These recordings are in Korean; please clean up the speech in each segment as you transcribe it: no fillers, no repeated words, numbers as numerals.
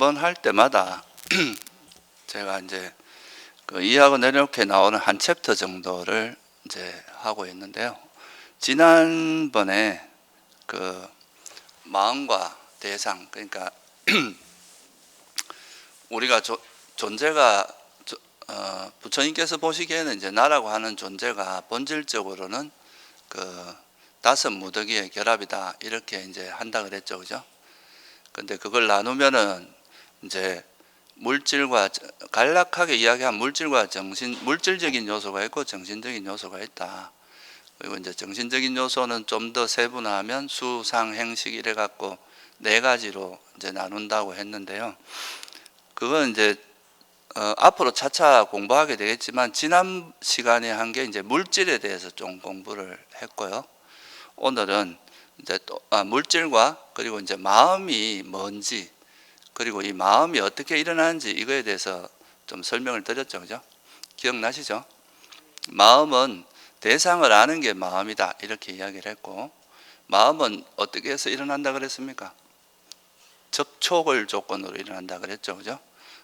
한번 할 때마다 제가 이제 그 이하고 내려놓게 나오는 한 챕터 정도를 이제 하고 있는데요. 지난번에 그 마음과 대상, 그러니까 우리가 존재가 부처님께서 보시기에는 이제 나라고 하는 존재가 본질적으로는 그 다섯 무더기의 결합이다 이렇게 이제 한다 그랬죠, 그죠? 근데 그걸 나누면은 이제 물질과 간략하게 이야기한 물질과 물질적인 요소가 있고 정신적인 요소가 있다. 그리고 이제 정신적인 요소는 좀 더 세분화하면 수, 상, 행식 이래 갖고 네 가지로 이제 나눈다고 했는데요. 그건 이제 앞으로 차차 공부하게 되겠지만 지난 시간에 한 게 이제 물질에 대해서 좀 공부를 했고요. 오늘은 이제 또 물질과 그리고 이제 마음이 뭔지 그리고 이 마음이 어떻게 일어나는지 이거에 대해서 좀 설명을 드렸죠, 그죠? 기억나시죠? 마음은 대상을 아는 게 마음이다 이렇게 이야기를 했고, 마음은 어떻게 해서 일어난다 그랬습니까? 접촉을 조건으로 일어난다 그랬죠, 그죠?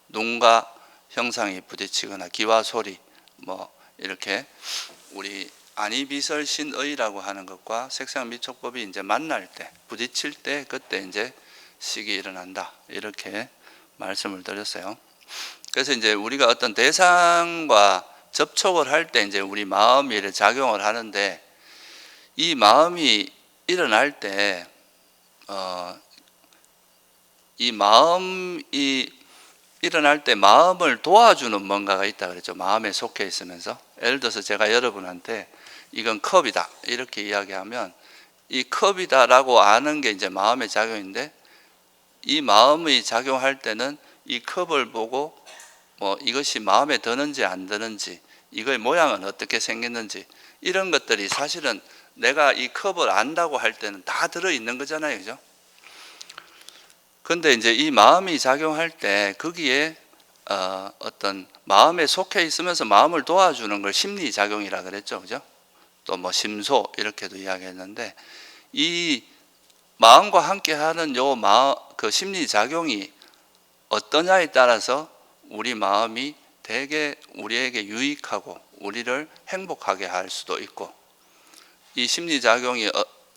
눈과 형상이 부딪히거나 귀와 소리 뭐 이렇게 우리 안이비설신의라고 하는 것과 색상미촉법이 이제 만날 때 부딪힐 때 그때 이제 식이 일어난다 이렇게 말씀을 드렸어요. 그래서 이제 우리가 어떤 대상과 접촉을 할 때 이제 우리 마음이 작용을 하는데, 이 마음이 일어날 때 이 마음이 일어날 때 마음을 도와주는 뭔가가 있다 그랬죠. 마음에 속해 있으면서. 예를 들어서 제가 여러분한테 이건 컵이다 이렇게 이야기하면 이 컵이다라고 아는 게 이제 마음의 작용인데, 이 마음이 작용할 때는 이 컵을 보고 뭐 이것이 마음에 드는지 안 드는지, 이거의 모양은 어떻게 생겼는지, 이런 것들이 사실은 내가 이 컵을 안다고 할 때는 다 들어있는 거잖아요, 그죠? 근데 이제 이 마음이 작용할 때 거기에 어떤 마음에 속해 있으면서 마음을 도와주는 걸 심리작용이라 그랬죠, 그죠? 또 뭐 심소 이렇게도 이야기했는데, 이 마음과 함께하는 그 심리작용이 어떠냐에 따라서 우리 마음이 되게 우리에게 유익하고 우리를 행복하게 할 수도 있고, 이 심리작용이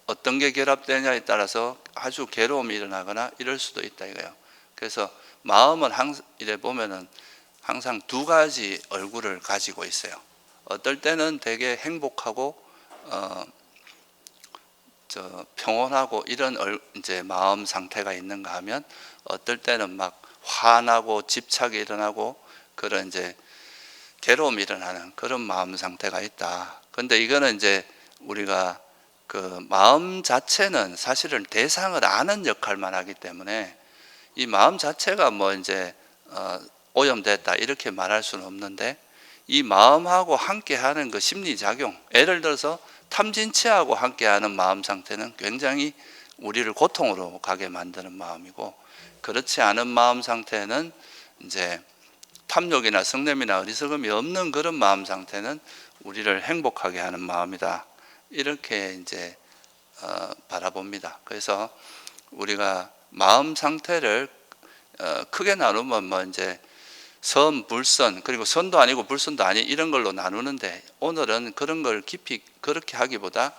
어떤 게 결합되냐에 따라서 아주 괴로움이 일어나거나 이럴 수도 있다 이거예요. 그래서 마음은 이래 보면은 항상 두 가지 얼굴을 가지고 있어요. 어떨 때는 되게 행복하고 평온하고 이런 이제 마음 상태가 있는가 하면, 어떨 때는 막 화나고 집착이 일어나고 그런 이제 괴로움이 일어나는 그런 마음 상태가 있다. 근데 이거는 이제 우리가 그 마음 자체는 사실은 대상을 아는 역할만 하기 때문에 이 마음 자체가 뭐 이제 오염됐다 이렇게 말할 수는 없는데, 이 마음하고 함께하는 그 심리작용, 예를 들어서 탐진치하고 함께하는 마음 상태는 굉장히 우리를 고통으로 가게 만드는 마음이고, 그렇지 않은 마음 상태는 이제 탐욕이나 성냄이나 어리석음이 없는 그런 마음 상태는 우리를 행복하게 하는 마음이다 이렇게 이제 바라봅니다. 그래서 우리가 마음 상태를 크게 나누면 뭐 이제 선, 불선, 그리고 선도 아니고 불선도 아니 이런 걸로 나누는데, 오늘은 그런 걸 깊이 그렇게 하기보다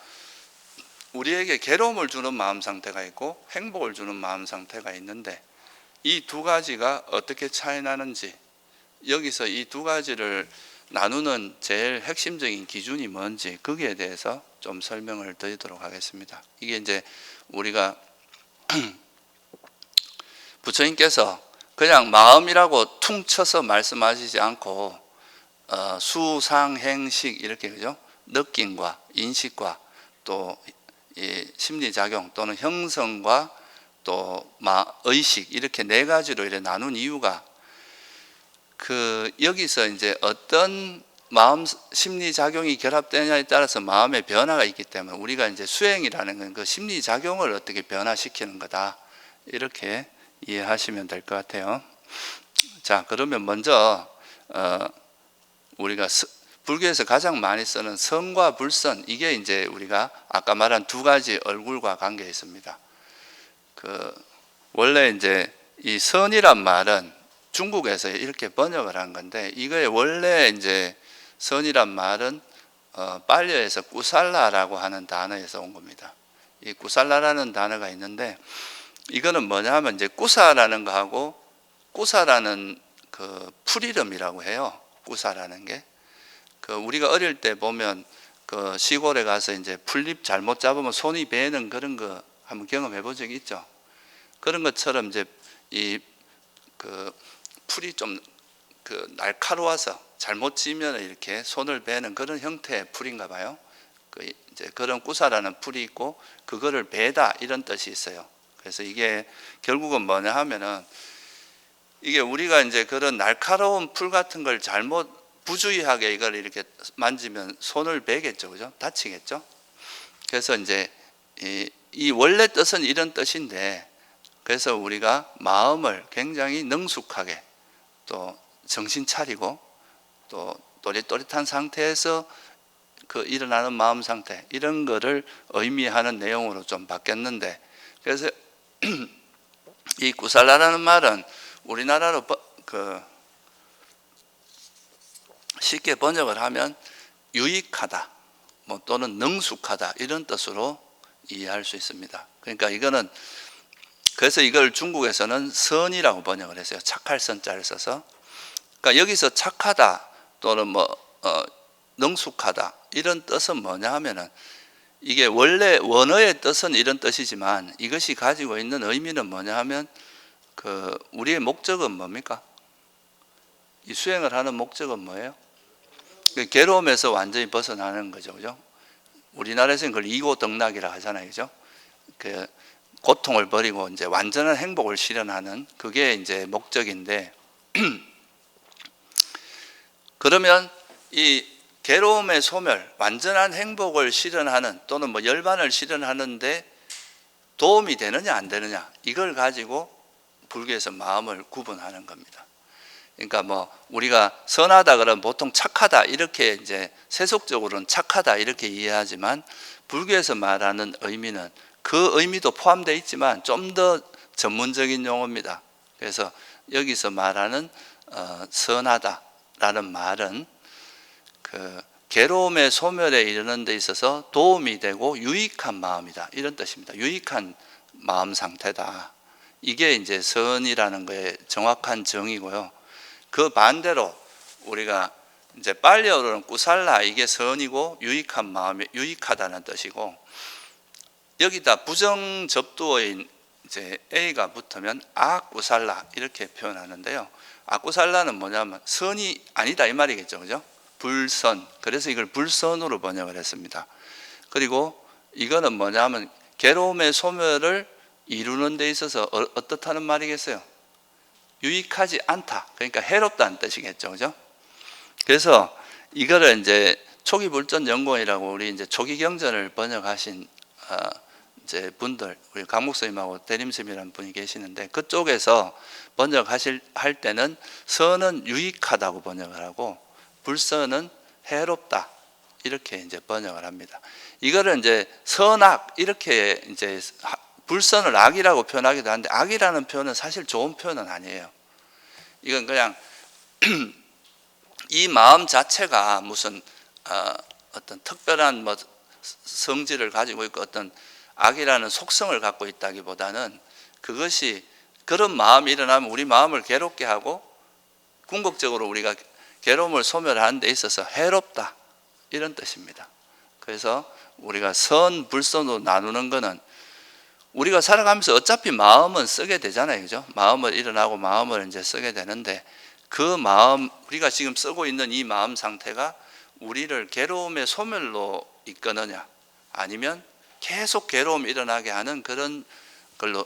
우리에게 괴로움을 주는 마음 상태가 있고 행복을 주는 마음 상태가 있는데, 이 두 가지가 어떻게 차이 나는지, 여기서 이 두 가지를 나누는 제일 핵심적인 기준이 뭔지 거기에 대해서 좀 설명을 드리도록 하겠습니다. 이게 이제 우리가 부처님께서 그냥 마음이라고 퉁 쳐서 말씀하시지 않고 수상행식 이렇게, 그죠? 느낌과 인식과 또 이 심리작용 또는 형성과 또 의식 이렇게 네 가지로 이렇게 나눈 이유가, 여기서 이제 어떤 마음 심리작용이 결합되냐에 따라서 마음의 변화가 있기 때문에 우리가 이제 수행이라는 건 그 심리작용을 어떻게 변화시키는 거다 이렇게 이해하시면 될 것 같아요. 자, 그러면 먼저 우리가 불교에서 가장 많이 쓰는 선과 불선, 이게 이제 우리가 아까 말한 두 가지 얼굴과 관계에 있습니다. 원래 이제 이 선이란 말은 중국에서 이렇게 번역을 한 건데, 이거의 원래 이제 선이란 말은 빨려에서 꾸살라라고 하는 단어에서 온 겁니다. 이 꾸살라라는 단어가 있는데, 이거는 뭐냐 하면 이제 꾸사라는 거하고, 꾸사라는 그 풀이름이라고 해요. 꾸사라는 게. 그 우리가 어릴 때 보면 그 시골에 가서 이제 풀잎 잘못 잡으면 손이 베는 그런 거 한번 경험해 본 적이 있죠. 그런 것처럼 이제 이 그 풀이 좀 그 날카로워서 잘못 찌면 이렇게 손을 베는 그런 형태의 풀인가 봐요. 그 이제 그런 꾸사라는 풀이 있고, 그거를 베다 이런 뜻이 있어요. 그래서 이게 결국은 뭐냐 하면은, 이게 우리가 이제 그런 날카로운 풀 같은 걸 잘못 부주의하게 이걸 이렇게 만지면 손을 베겠죠, 그죠? 다치겠죠. 그래서 이제 이 원래 뜻은 이런 뜻인데, 그래서 우리가 마음을 굉장히 능숙하게 또 정신 차리고 또 또릿또릿한 상태에서 그 일어나는 마음 상태, 이런 거를 의미하는 내용으로 좀 바뀌었는데, 그래서 이 꾸살라라는 말은 우리나라로 그 쉽게 번역을 하면 유익하다, 뭐 또는 능숙하다 이런 뜻으로 이해할 수 있습니다. 그러니까 이거는, 그래서 이걸 중국에서는 선이라고 번역을 했어요. 착할 선자를 써서. 그러니까 여기서 착하다 또는 뭐 능숙하다 이런 뜻은 뭐냐 하면은, 이게 원래 원어의 뜻은 이런 뜻이지만 이것이 가지고 있는 의미는 뭐냐 하면, 그 우리의 목적은 뭡니까? 이 수행을 하는 목적은 뭐예요? 괴로움에서 완전히 벗어나는 거죠, 그죠? 우리나라에서는 그걸 이고덕락이라 하잖아요, 그죠? 그 고통을 버리고 이제 완전한 행복을 실현하는, 그게 이제 목적인데, 그러면 이 괴로움의 소멸, 완전한 행복을 실현하는 또는 뭐 열반을 실현하는데 도움이 되느냐 안 되느냐, 이걸 가지고 불교에서 마음을 구분하는 겁니다. 그러니까 뭐 우리가 선하다 그러면 보통 착하다 이렇게 이제 세속적으로는 착하다 이렇게 이해하지만, 불교에서 말하는 의미는 그 의미도 포함되어 있지만 좀 더 전문적인 용어입니다. 그래서 여기서 말하는 선하다라는 말은 그 괴로움의 소멸에 이르는 데 있어서 도움이 되고 유익한 마음이다 이런 뜻입니다. 유익한 마음 상태다. 이게 이제 선이라는 거의 정확한 정의고요. 그 반대로 우리가 이제 빨려오르는 꾸살라, 이게 선이고 유익한 마음이 유익하다는 뜻이고, 여기다 부정 접두어인 이제 A가 붙으면 아꾸살라 이렇게 표현하는데요. 아꾸살라는 뭐냐면 선이 아니다 이 말이겠죠, 그죠? 불선. 그래서 이걸 불선으로 번역을 했습니다. 그리고 이거는 뭐냐면 괴로움의 소멸을 이루는 데 있어서 어떻다는 말이겠어요? 유익하지 않다. 그러니까 해롭다는 뜻이겠죠, 그죠? 그래서 이거를 이제 초기불전연구원이라고 우리 이제 초기경전을 번역하신 이제 분들, 우리 강목스님하고 대림스님이라는 분이 계시는데, 그쪽에서 할 때는 선은 유익하다고 번역을 하고 불선은 해롭다 이렇게 이제 번역을 합니다. 이거를 이제 선악 이렇게 이제 불선을 악이라고 표현하기도 하는데, 악이라는 표현은 사실 좋은 표현은 아니에요. 이건 그냥 이 마음 자체가 무슨 어떤 특별한 뭐 성질을 가지고 있고 어떤 악이라는 속성을 갖고 있다기보다는, 그것이 그런 마음이 일어나면 우리 마음을 괴롭게 하고 궁극적으로 우리가 괴로움을 소멸하는 데 있어서 해롭다 이런 뜻입니다. 그래서 우리가 선, 불선으로 나누는 거는, 우리가 살아가면서 어차피 마음은 쓰게 되잖아요, 그죠? 마음을 일어나고 마음을 이제 쓰게 되는데, 그 마음, 우리가 지금 쓰고 있는 이 마음 상태가 우리를 괴로움의 소멸로 이끄느냐, 아니면 계속 괴로움이 일어나게 하는 그런 걸로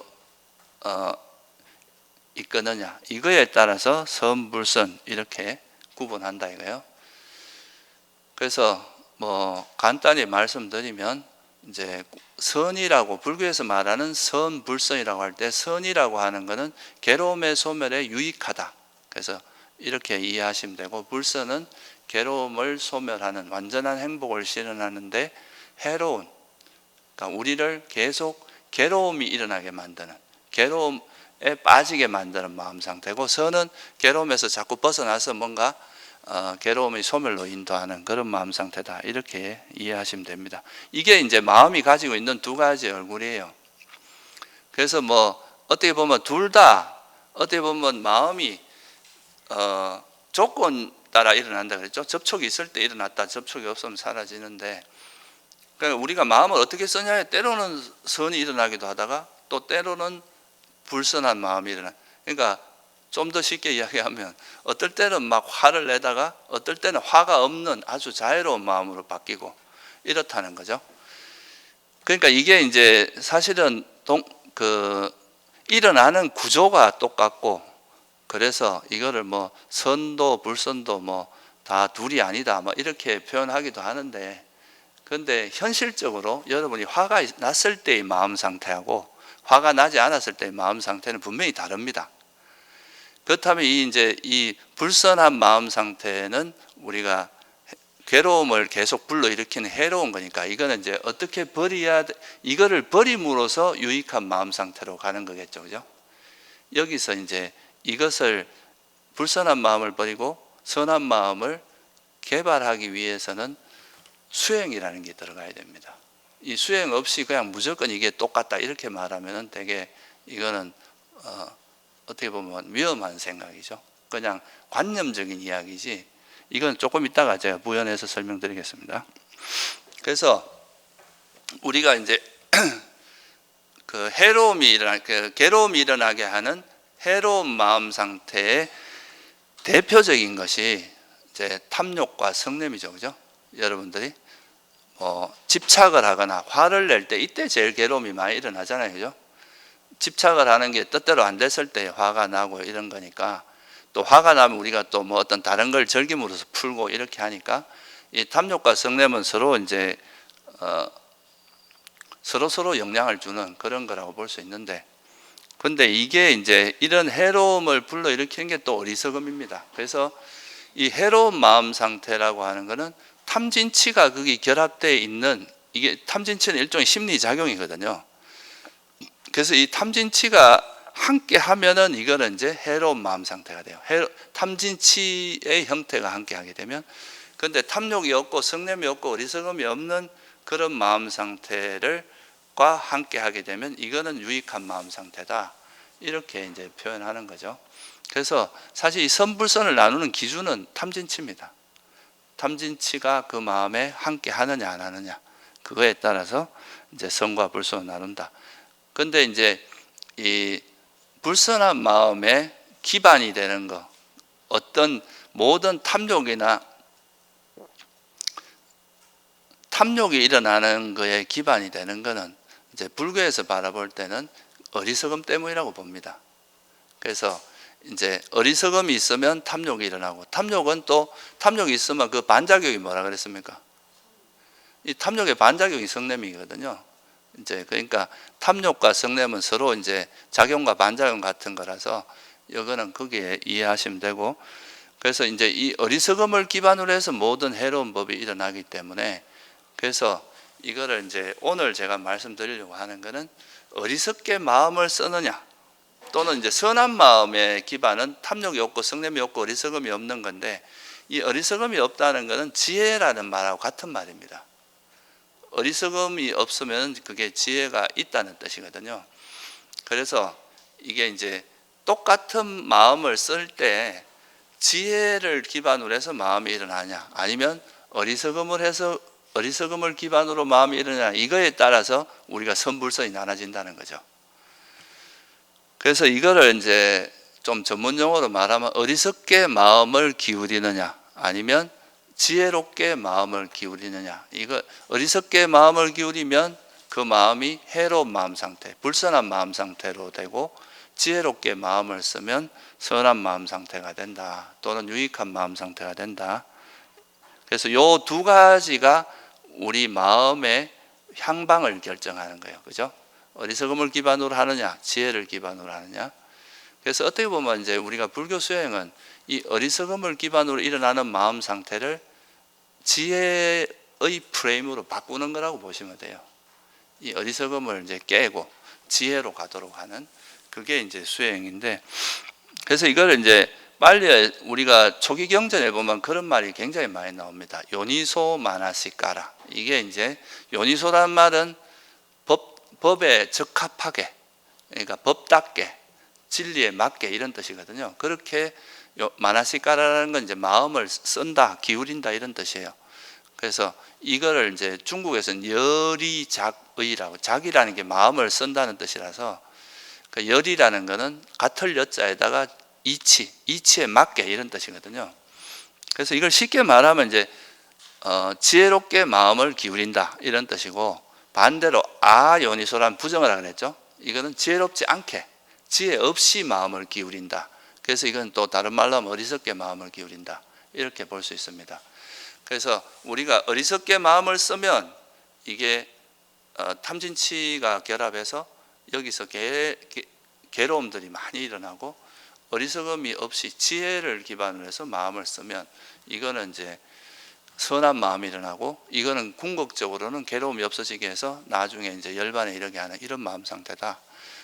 이끄느냐, 이거에 따라서 선, 불선 이렇게 구분한다 이거예요. 그래서 뭐 간단히 말씀드리면, 이제 선이라고 불교에서 말하는 선, 불선이라고 할 때, 선이라고 하는 것은 괴로움의 소멸에 유익하다. 그래서 이렇게 이해하시면 되고, 불선은 괴로움을 소멸하는 완전한 행복을 실현하는데 해로운, 그러니까 우리를 계속 괴로움이 일어나게 만드는, 괴로움, 빠지게 만드는 마음 상태고, 선은 괴로움에서 자꾸 벗어나서 뭔가 괴로움의 소멸로 인도하는 그런 마음 상태다. 이렇게 이해하시면 됩니다. 이게 이제 마음이 가지고 있는 두 가지 얼굴이에요. 그래서 뭐 어떻게 보면 둘 다 어떻게 보면 마음이 조건 따라 일어난다 그랬죠. 접촉이 있을 때 일어났다, 접촉이 없으면 사라지는데, 그러니까 우리가 마음을 어떻게 쓰냐에 때로는 선이 일어나기도 하다가 또 때로는 불선한 마음이 일어나. 그러니까 좀 더 쉽게 이야기하면 어떨 때는 막 화를 내다가 어떨 때는 화가 없는 아주 자유로운 마음으로 바뀌고 이렇다는 거죠. 그러니까 이게 이제 사실은 일어나는 구조가 똑같고, 그래서 이거를 뭐 선도 불선도 뭐 다 둘이 아니다 뭐 이렇게 표현하기도 하는데, 그런데 현실적으로 여러분이 화가 났을 때의 마음 상태하고 화가 나지 않았을 때의 마음 상태는 분명히 다릅니다. 그렇다면 이 불선한 마음 상태는 우리가 괴로움을 계속 불러일으키는 해로운 거니까, 이거는 이제 어떻게 이거를 버림으로써 유익한 마음 상태로 가는 거겠죠. 그죠? 여기서 이제 이것을 불선한 마음을 버리고 선한 마음을 개발하기 위해서는 수행이라는 게 들어가야 됩니다. 이 수행 없이 그냥 무조건 이게 똑같다 이렇게 말하면 되게 이거는 어떻게 보면 위험한 생각이죠. 그냥 관념적인 이야기지, 이건 조금 이따가 제가 부연해서 설명드리겠습니다. 그래서 우리가 이제 그 괴로움이 일어나게 하는 해로운 마음 상태의 대표적인 것이 이제 탐욕과 성냄이죠. 그죠? 여러분들이 집착을 하거나 화를 낼 때 이때 제일 괴로움이 많이 일어나잖아요. 그죠? 집착을 하는 게 뜻대로 안 됐을 때 화가 나고 이런 거니까, 또 화가 나면 우리가 또 뭐 어떤 다른 걸 즐김으로써 풀고 이렇게 하니까, 이 탐욕과 성냄은 서로 이제 서로 영향을 주는 그런 거라고 볼 수 있는데, 근데 이게 이제 이런 해로움을 불러일으키는 게 또 어리석음입니다. 그래서 이 해로운 마음 상태라고 하는 거는 탐진치가 거기 결합되어 있는, 이게 탐진치는 일종의 심리작용이거든요. 그래서 이 탐진치가 함께 하면은 이거는 이제 해로운 마음 상태가 돼요. 탐진치의 형태가 함께 하게 되면, 근데 탐욕이 없고 성냄이 없고 어리석음이 없는 그런 마음 상태를 과 함께 하게 되면 이거는 유익한 마음 상태다. 이렇게 이제 표현하는 거죠. 그래서 사실 이 선불선을 나누는 기준은 탐진치입니다. 탐진치가 그 마음에 함께 하느냐 안 하느냐, 그거에 따라서 이제 선과 불선을 나눈다. 근데 이제 이 불선한 마음의 기반이 되는 거, 어떤 모든 탐욕이 일어나는 거에 기반이 되는 거는 이제 불교에서 바라볼 때는 어리석음 때문이라고 봅니다. 그래서 이제 어리석음이 있으면 탐욕이 일어나고, 탐욕이 있으면 그 반작용이 뭐라 그랬습니까? 이 탐욕의 반작용이 성냄이거든요. 이제 그러니까 탐욕과 성냄은 서로 이제 작용과 반작용 같은 거라서 이거는 거기에 이해하시면 되고, 그래서 이제 이 어리석음을 기반으로 해서 모든 해로운 법이 일어나기 때문에, 그래서 이거를 이제 오늘 제가 말씀드리려고 하는 거는 어리석게 마음을 쓰느냐, 또는 이제 선한 마음의 기반은 탐욕이 없고 성냄이 없고 어리석음이 없는 건데, 이 어리석음이 없다는 것은 지혜라는 말하고 같은 말입니다. 어리석음이 없으면 그게 지혜가 있다는 뜻이거든요. 그래서 이게 이제 똑같은 마음을 쓸 때 지혜를 기반으로 해서 마음이 일어나냐, 아니면 어리석음을 기반으로 마음이 일어나냐, 이거에 따라서 우리가 선불선이 나눠진다는 거죠. 그래서 이거를 이제 좀 전문용어로 말하면 어리석게 마음을 기울이느냐, 아니면 지혜롭게 마음을 기울이느냐. 이거 어리석게 마음을 기울이면 그 마음이 해로운 마음 상태, 불선한 마음 상태로 되고, 지혜롭게 마음을 쓰면 선한 마음 상태가 된다, 또는 유익한 마음 상태가 된다. 그래서 요 두 가지가 우리 마음의 향방을 결정하는 거예요. 그죠? 어리석음을 기반으로 하느냐, 지혜를 기반으로 하느냐. 그래서 어떻게 보면 이제 우리가 불교 수행은 이 어리석음을 기반으로 일어나는 마음 상태를 지혜의 프레임으로 바꾸는 거라고 보시면 돼요. 이 어리석음을 이제 깨고 지혜로 가도록 하는 그게 이제 수행인데, 그래서 이거를 이제 빨리 우리가 초기 경전에 보면 그런 말이 굉장히 많이 나옵니다. 요니소 마나시까라. 이게 이제 요니소란 말은 법에 적합하게, 그러니까 법답게, 진리에 맞게 이런 뜻이거든요. 그렇게 마나시까라는 건 이제 마음을 쓴다, 기울인다 이런 뜻이에요. 그래서 이거를 이제 중국에서는 열이작의라고, 작이라는 게 마음을 쓴다는 뜻이라서 그 열이라는 거는 같을 여자에다가 이치에 맞게 이런 뜻이거든요. 그래서 이걸 쉽게 말하면 이제 지혜롭게 마음을 기울인다 이런 뜻이고, 반대로 아요니소란 부정을 하라 그랬죠. 이거는 지혜롭지 않게, 지혜 없이 마음을 기울인다. 그래서 이건 또 다른 말로 하면 어리석게 마음을 기울인다 이렇게 볼 수 있습니다. 그래서 우리가 어리석게 마음을 쓰면 이게 탐진치가 결합해서 여기서 괴로움들이 많이 일어나고, 어리석음이 없이 지혜를 기반으로 해서 마음을 쓰면 이거는 이제 선한 마음이 일어나고, 이거는 궁극적으로는 괴로움이 없어지게 해서 나중에 이제 열반에 이르게 하는 이런 마음 상태다.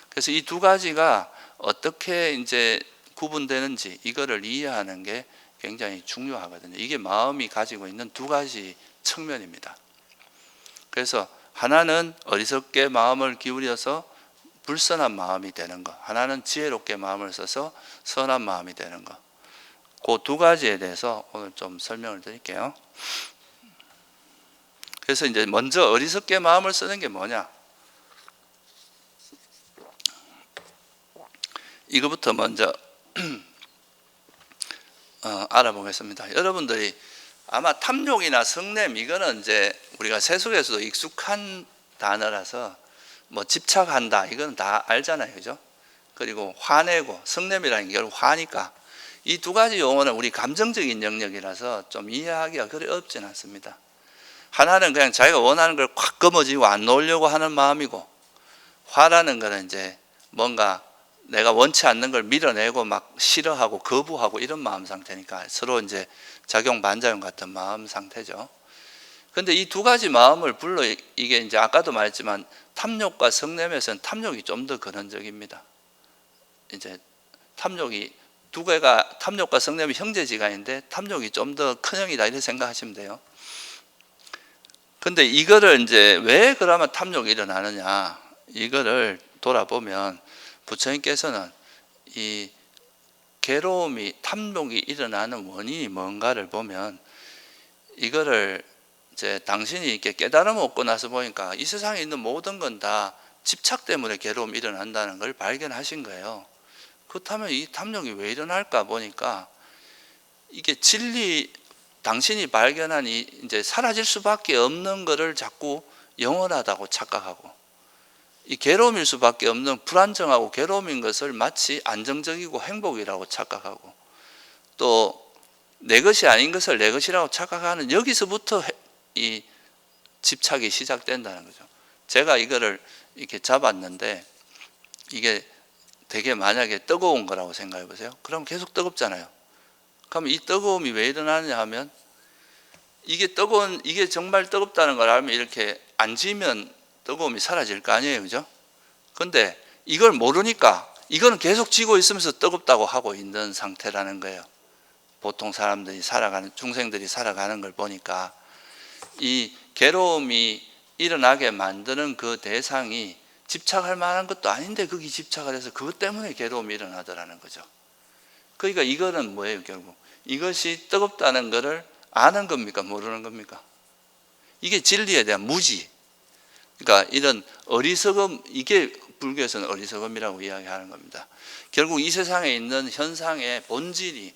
그래서 이 두 가지가 어떻게 이제 구분되는지 이거를 이해하는 게 굉장히 중요하거든요. 이게 마음이 가지고 있는 두 가지 측면입니다. 그래서 하나는 어리석게 마음을 기울여서 불선한 마음이 되는 것, 하나는 지혜롭게 마음을 써서 선한 마음이 되는 것. 그 두 가지에 대해서 오늘 좀 설명을 드릴게요. 그래서 이제 먼저 어리석게 마음을 쓰는 게 뭐냐? 이거부터 먼저 알아보겠습니다. 여러분들이 아마 탐욕이나 성냄, 이거는 이제 우리가 세속에서도 익숙한 단어라서 뭐 집착한다 이건 다 알잖아요, 그죠? 그리고 화내고, 성냄이라는 게 결국 화니까 이 두 가지 용어는 우리 감정적인 영역이라서 좀 이해하기가 그리 어렵진 않습니다. 하나는 그냥 자기가 원하는 걸 콱 거머쥐고 안 놓으려고 하는 마음이고, 화라는 거는 이제 뭔가 내가 원치 않는 걸 밀어내고 막 싫어하고 거부하고 이런 마음 상태니까 서로 이제 작용 반작용 같은 마음 상태죠. 근데 이 두 가지 마음을 불러, 이게 이제 아까도 말했지만 탐욕과 성냄에서는 탐욕이 좀 더 근원적입니다. 이제 탐욕이 두 개가, 탐욕과 성냄이 형제지간인데 탐욕이 좀 더 큰 형이다 이렇게 생각하시면 돼요. 근데 이거를 이제 왜 그러면 탐욕이 일어나느냐, 이거를 돌아보면 부처님께서는 이 괴로움이, 탐욕이 일어나는 원인이 뭔가를 보면, 이거를 이제 당신이 이렇게 깨달음 얻고 나서 보니까 이 세상에 있는 모든 건 다 집착 때문에 괴로움이 일어난다는 걸 발견하신 거예요. 그렇다면 이 탐욕이 왜 일어날까 보니까 이게 진리, 당신이 발견한 이 이제 사라질 수밖에 없는 것을 자꾸 영원하다고 착각하고, 이 괴로움일 수밖에 없는 불안정하고 괴로움인 것을 마치 안정적이고 행복이라고 착각하고, 또 내 것이 아닌 것을 내 것이라고 착각하는, 여기서부터 이 집착이 시작된다는 거죠. 제가 이거를 이렇게 잡았는데 이게 되게 만약에 뜨거운 거라고 생각해 보세요. 그럼 계속 뜨겁잖아요. 그럼 이 뜨거움이 왜 일어나느냐 하면, 이게 정말 뜨겁다는 걸 알면 이렇게 앉으면 뜨거움이 사라질 거 아니에요, 그죠? 근데 이걸 모르니까 이거는 계속 쥐고 있으면서 뜨겁다고 하고 있는 상태라는 거예요. 보통 사람들이 중생들이 살아가는 걸 보니까 이 괴로움이 일어나게 만드는 그 대상이 집착할 만한 것도 아닌데 거기 집착을 해서 그것 때문에 괴로움이 일어나더라는 거죠. 그러니까 이거는 뭐예요, 결국? 이것이 뜨겁다는 것을 아는 겁니까? 모르는 겁니까? 이게 진리에 대한 무지. 그러니까 이런 어리석음, 이게 불교에서는 어리석음이라고 이야기하는 겁니다. 결국 이 세상에 있는 현상의 본질이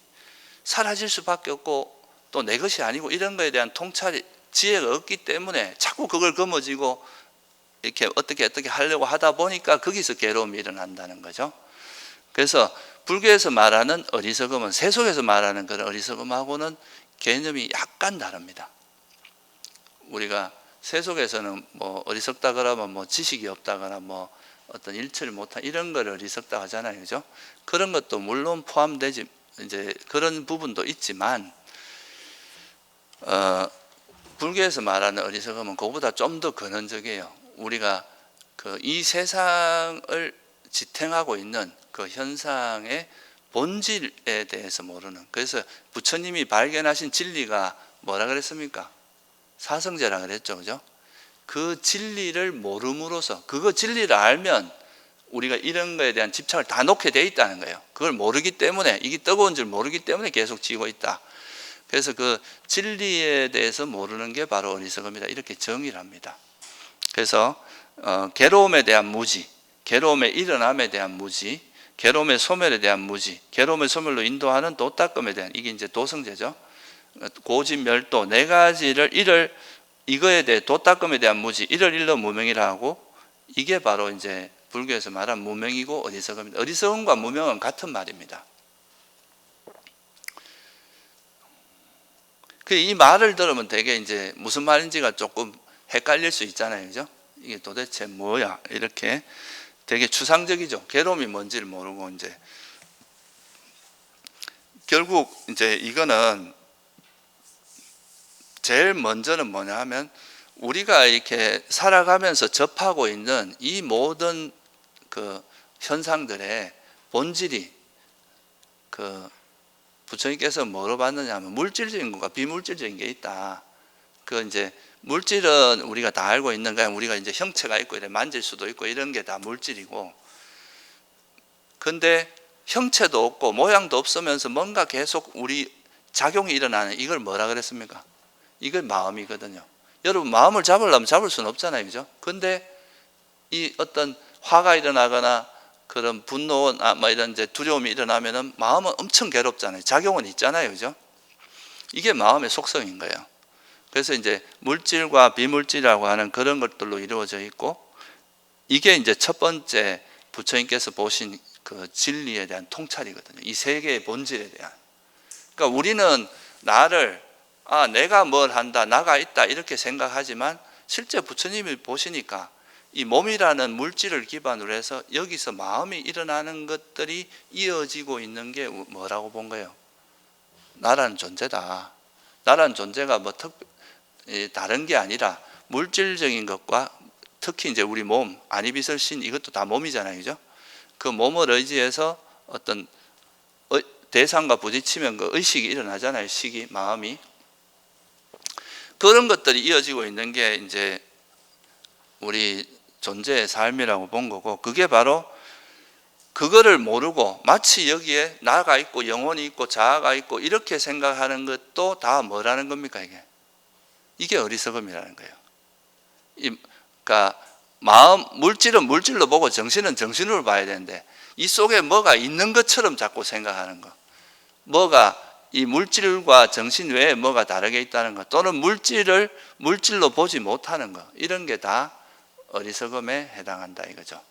사라질 수밖에 없고, 또 내 것이 아니고 이런 거에 대한 통찰이, 지혜가 없기 때문에 자꾸 그걸 거머쥐고 이렇게 어떻게 하려고 하다 보니까 거기서 괴로움이 일어난다는 거죠. 그래서 불교에서 말하는 어리석음은 세속에서 말하는 그런 어리석음하고는 개념이 약간 다릅니다. 우리가 세속에서는 뭐 어리석다 그러면 뭐 지식이 없다거나 뭐 어떤 일처를 못한 이런 걸 어리석다 하잖아요, 그죠? 그런 것도 물론 포함되지, 이제 그런 부분도 있지만, 불교에서 말하는 어리석음은 그거보다 좀 더 근원적이에요. 우리가 이 세상을 지탱하고 있는 그 현상의 본질에 대해서 모르는. 그래서 부처님이 발견하신 진리가 뭐라 그랬습니까? 사성제라 그랬죠, 그죠? 그 진리를 모름으로써, 그거 진리를 알면 우리가 이런 거에 대한 집착을 다 놓게 돼 있다는 거예요. 그걸 모르기 때문에, 이게 뜨거운 줄 모르기 때문에 계속 지고 있다. 그래서 그 진리에 대해서 모르는 게 바로 어리석음이다, 이렇게 정의를 합니다. 그래서 괴로움에 대한 무지, 괴로움의 일어남에 대한 무지, 괴로움의 소멸에 대한 무지, 괴로움의 소멸로 인도하는 도닦음에 대한, 이게 이제 도성제죠. 고진멸도 네 가지를 이거에 대해 도닦음에 대한 무지, 이를 일러 무명이라 하고, 이게 바로 이제 불교에서 말한 무명이고 어리석음입니다. 어리석음과 무명은 같은 말입니다. 이 말을 들으면 되게 이제 무슨 말인지가 조금 헷갈릴 수 있잖아요, 그죠? 이게 도대체 뭐야? 이렇게 되게 추상적이죠. 괴로움이 뭔지를 모르고 이제 결국 이제 이거는 제일 먼저는 뭐냐 하면 우리가 이렇게 살아가면서 접하고 있는 이 모든 그 현상들의 본질이 그 부처님께서 뭐로 봤느냐 하면 물질적인 것과 비물질적인 게 있다. 그 이제 물질은 우리가 다 알고 있는 거야. 우리가 이제 형체가 있고 이래 만질 수도 있고 이런 게 다 물질이고. 근데 형체도 없고 모양도 없으면서 뭔가 계속 우리 작용이 일어나는 이걸 뭐라 그랬습니까? 이걸 마음이거든요. 여러분 마음을 잡으려면 잡을 수는 없잖아요, 그죠? 근데 이 어떤 화가 일어나거나 그런 분노나 뭐 이런 이제 두려움이 일어나면은 마음은 엄청 괴롭잖아요. 작용은 있잖아요, 그죠? 이게 마음의 속성인 거예요. 그래서 이제 물질과 비물질이라고 하는 그런 것들로 이루어져 있고, 이게 이제 첫 번째 부처님께서 보신 그 진리에 대한 통찰이거든요. 이 세계의 본질에 대한. 그러니까 우리는 나를 내가 뭘 한다, 나가 있다 이렇게 생각하지만 실제 부처님이 보시니까 이 몸이라는 물질을 기반으로 해서 여기서 마음이 일어나는 것들이 이어지고 있는 게 뭐라고 본 거예요? 나라는 존재다. 나라는 존재가 뭐 다른 게 아니라 물질적인 것과 특히 이제 우리 몸, 안이비설신 이것도 다 몸이잖아요, 그죠? 그 몸을 의지해서 어떤 대상과 부딪히면 그 의식이 일어나잖아요, 식이, 마음이. 그런 것들이 이어지고 있는 게 이제 우리 존재의 삶이라고 본 거고, 그게 바로 그거를 모르고 마치 여기에 나가 있고 영혼이 있고 자아가 있고 이렇게 생각하는 것도 다 뭐라는 겁니까? 이게 어리석음이라는 거예요. 그러니까 물질은 물질로 보고 정신은 정신으로 봐야 되는데 이 속에 뭐가 있는 것처럼 자꾸 생각하는 거, 뭐가 이 물질과 정신 외에 뭐가 다르게 있다는 것, 또는 물질을 물질로 보지 못하는 것, 이런 게 다 어리석음에 해당한다 이거죠.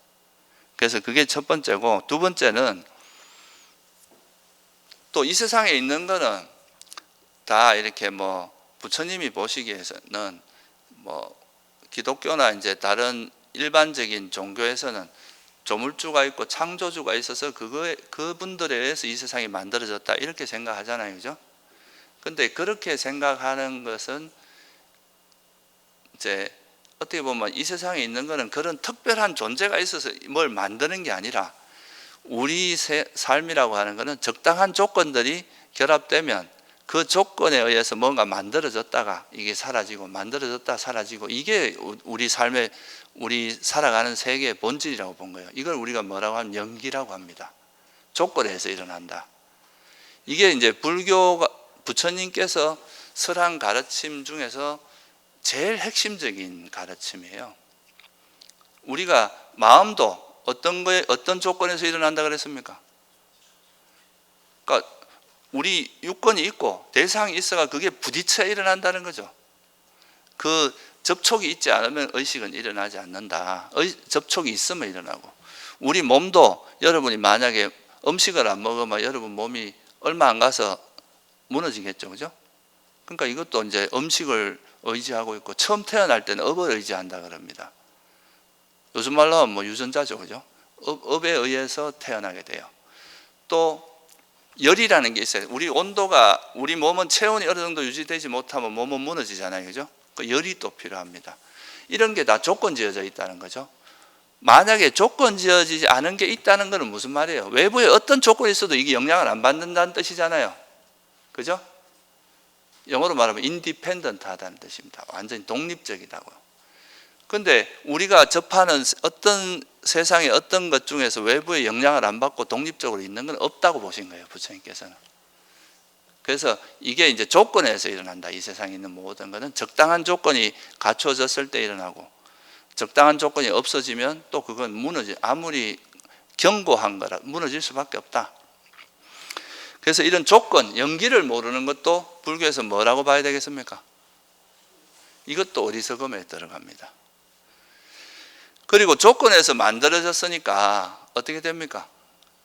그래서 그게 첫 번째고, 두 번째는 또 이 세상에 있는 거는 다 이렇게 뭐 부처님이 보시기에는 뭐 기독교나 이제 다른 일반적인 종교에서는 조물주가 있고 창조주가 있어서 그분들에 의해서 이 세상이 만들어졌다 이렇게 생각하잖아요, 그죠? 근데 그렇게 생각하는 것은 이제 어떻게 보면 이 세상에 있는 거는 그런 특별한 존재가 있어서 뭘 만드는 게 아니라 우리 삶이라고 하는 거는 적당한 조건들이 결합되면 그 조건에 의해서 뭔가 만들어졌다가 이게 사라지고 만들어졌다 사라지고, 이게 우리 삶의 우리 살아가는 세계의 본질이라고 본 거예요. 이걸 우리가 뭐라고 하면 연기라고 합니다. 조건에 의해서 일어난다. 이게 이제 불교가 부처님께서 설한 가르침 중에서 제일 핵심적인 가르침이에요. 우리가 마음도 어떤 조건에서 일어난다 그랬습니까? 그러니까 우리 유권이 있고 대상이 있어가 그게 부딪혀 일어난다는 거죠. 그 접촉이 있지 않으면 의식은 일어나지 않는다. 접촉이 있으면 일어나고, 우리 몸도 여러분이 만약에 음식을 안 먹으면 여러분 몸이 얼마 안 가서 무너지겠죠, 그죠? 그러니까 이것도 이제 음식을 의지하고 있고, 처음 태어날 때는 업을 의지한다 그럽니다. 요즘 말로 하면 뭐 유전자죠, 그죠? 업에 의해서 태어나게 돼요. 또 열이라는 게 있어요. 우리 온도가, 우리 몸은 체온이 어느 정도 유지되지 못하면 몸은 무너지잖아요, 그죠? 그 열이 또 필요합니다. 이런 게 다 조건 지어져 있다는 거죠. 만약에 조건 지어지지 않은 게 있다는 것은 무슨 말이에요? 외부에 어떤 조건이 있어도 이게 영향을 안 받는다는 뜻이잖아요. 그죠? 영어로 말하면 independent 하다는 뜻입니다. 완전히 독립적이다고요. 근데 우리가 접하는 어떤 세상의 어떤 것 중에서 외부의 영향을 안 받고 독립적으로 있는 건 없다고 보신 거예요, 부처님께서는. 그래서 이게 이제 조건에서 일어난다. 이 세상에 있는 모든 것은 적당한 조건이 갖춰졌을 때 일어나고, 적당한 조건이 없어지면 또 그건 아무리 견고한 거라 무너질 수밖에 없다. 그래서 이런 조건, 연기를 모르는 것도 불교에서 뭐라고 봐야 되겠습니까? 이것도 어리석음에 들어갑니다. 그리고 조건에서 만들어졌으니까 어떻게 됩니까?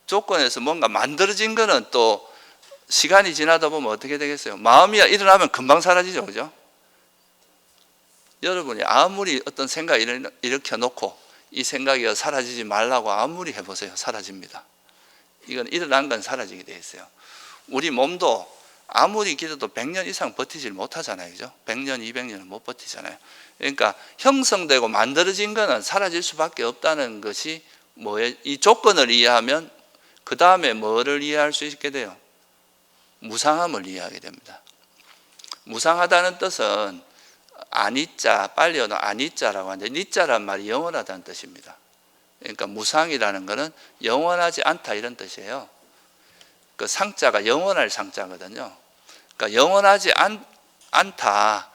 조건에서 뭔가 만들어진 거는 또 시간이 지나다 보면 어떻게 되겠어요? 마음이 일어나면 금방 사라지죠, 그죠? 여러분이 아무리 어떤 생각을 일으켜 놓고 이 생각이 사라지지 말라고 아무리 해보세요, 사라집니다. 이건 일어난 건 사라지게 돼 있어요. 우리 몸도 아무리 기도도 100년 이상 버티질 못하잖아요, 그죠? 100년, 200년은 못 버티잖아요. 그러니까 형성되고 만들어진 거는 사라질 수밖에 없다는 것이 뭐예요? 이 조건을 이해하면 그 다음에 뭐를 이해할 수 있게 돼요? 무상함을 이해하게 됩니다. 무상하다는 뜻은 아니자, 빨리 얻어 아니자라고 하는데, 니자란 말이 영원하다는 뜻입니다. 그러니까 무상이라는 것은 영원하지 않다 이런 뜻이에요. 그 상자가 영원할 상자거든요. 그러니까 영원하지 않다.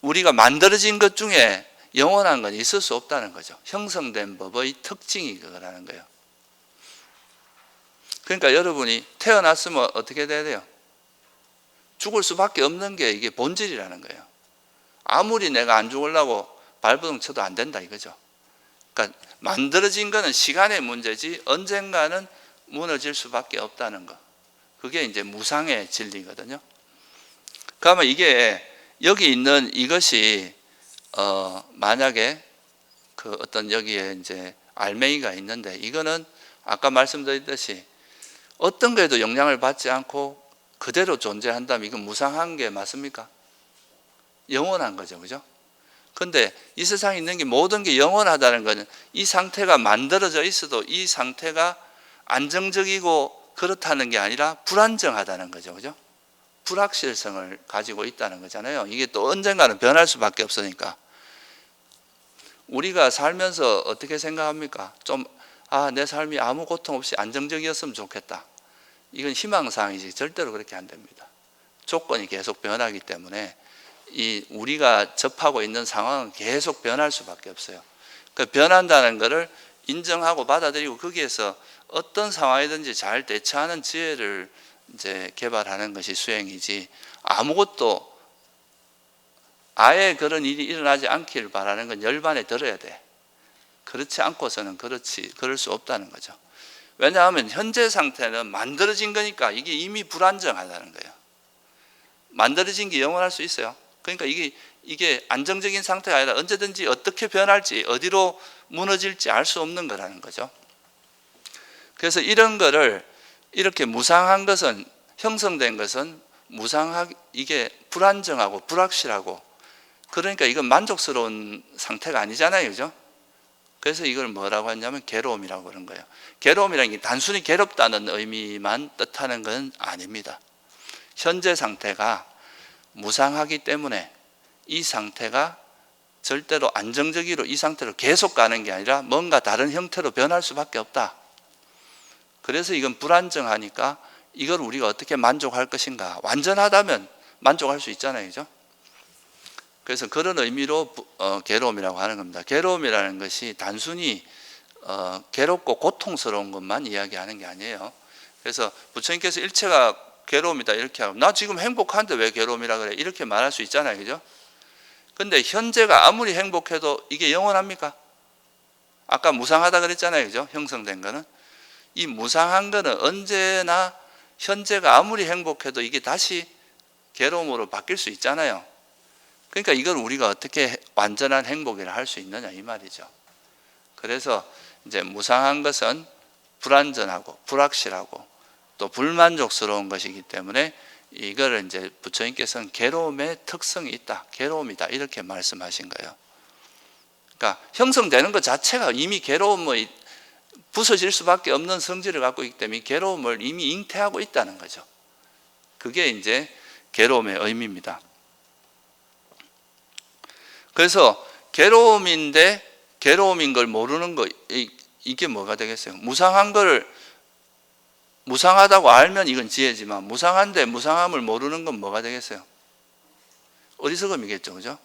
우리가 만들어진 것 중에 영원한 건 있을 수 없다는 거죠. 형성된 법의 특징이 그거라는 거예요. 그러니까 여러분이 태어났으면 어떻게 돼야 돼요? 죽을 수밖에 없는 게 이게 본질이라는 거예요. 아무리 내가 안 죽으려고 발버둥 쳐도 안 된다 이거죠. 그러니까 만들어진 거는 시간의 문제지 언젠가는 무너질 수밖에 없다는 거. 그게 이제 무상의 진리거든요. 그러면 이게 여기 있는 이것이 만약에 그 어떤 여기에 이제 알맹이가 있는데, 이거는 아까 말씀드렸듯이 어떤 거에도 영향을 받지 않고 그대로 존재한다면 이건 무상한 게 맞습니까? 영원한 거죠, 그죠? 근데 이 세상에 있는 게 모든 게 영원하다는 것은 이 상태가 만들어져 있어도 이 상태가 안정적이고 그렇다는 게 아니라 불안정하다는 거죠, 그죠? 불확실성을 가지고 있다는 거잖아요. 이게 또 언젠가는 변할 수밖에 없으니까. 우리가 살면서 어떻게 생각합니까? 내 삶이 아무 고통 없이 안정적이었으면 좋겠다. 이건 희망사항이지 절대로 그렇게 안 됩니다. 조건이 계속 변하기 때문에 우리가 접하고 있는 상황은 계속 변할 수밖에 없어요. 그 변한다는 것을 인정하고 받아들이고 거기에서 어떤 상황이든지 잘 대처하는 지혜를 이제 개발하는 것이 수행이지, 아무것도 아예 그런 일이 일어나지 않기를 바라는 건 열반에 들어야 돼. 그렇지 않고서는 그럴 수 없다는 거죠. 왜냐하면 현재 상태는 만들어진 거니까 이게 이미 불안정하다는 거예요. 만들어진 게 영원할 수 있어요. 그러니까 이게 안정적인 상태가 아니라 언제든지 어떻게 변할지, 어디로 무너질지 알 수 없는 거라는 거죠. 그래서 이런 거를 이렇게 무상한 것은, 형성된 것은 이게 불안정하고 불확실하고, 그러니까 이건 만족스러운 상태가 아니잖아요, 그죠? 그래서 이걸 뭐라고 하냐면 괴로움이라고 그런 거예요. 괴로움이라는 게 단순히 괴롭다는 의미만 뜻하는 건 아닙니다. 현재 상태가 무상하기 때문에 이 상태가 절대로 안정적으로 이 상태로 계속 가는 게 아니라 뭔가 다른 형태로 변할 수밖에 없다. 그래서 이건 불안정하니까 이걸 우리가 어떻게 만족할 것인가. 완전하다면 만족할 수 있잖아요, 그죠? 그래서 그런 의미로 괴로움이라고 하는 겁니다. 괴로움이라는 것이 단순히 괴롭고 고통스러운 것만 이야기하는 게 아니에요. 그래서 부처님께서 일체가 괴로움이다 이렇게 하고, 나 지금 행복한데 왜 괴로움이라 그래? 이렇게 말할 수 있잖아요, 그죠? 근데 현재가 아무리 행복해도 이게 영원합니까? 아까 무상하다 그랬잖아요, 그죠? 형성된 거는. 이 무상한 거는 언제나 현재가 아무리 행복해도 이게 다시 괴로움으로 바뀔 수 있잖아요. 그러니까 이걸 우리가 어떻게 완전한 행복이라 할 수 있느냐 이 말이죠. 그래서 이제 무상한 것은 불안전하고 불확실하고 또 불만족스러운 것이기 때문에 이거를 이제 부처님께서는 괴로움의 특성이 있다, 괴로움이다 이렇게 말씀하신 거예요. 그러니까 형성되는 것 자체가 이미 괴로움의 부서질 수밖에 없는 성질을 갖고 있기 때문에 괴로움을 이미 잉태하고 있다는 거죠. 그게 이제 괴로움의 의미입니다. 그래서 괴로움인데 괴로움인 걸 모르는 거, 이게 뭐가 되겠어요? 무상한 걸 무상하다고 알면 이건 지혜지만 무상한데 무상함을 모르는 건 뭐가 되겠어요? 어리석음이겠죠. 그죠?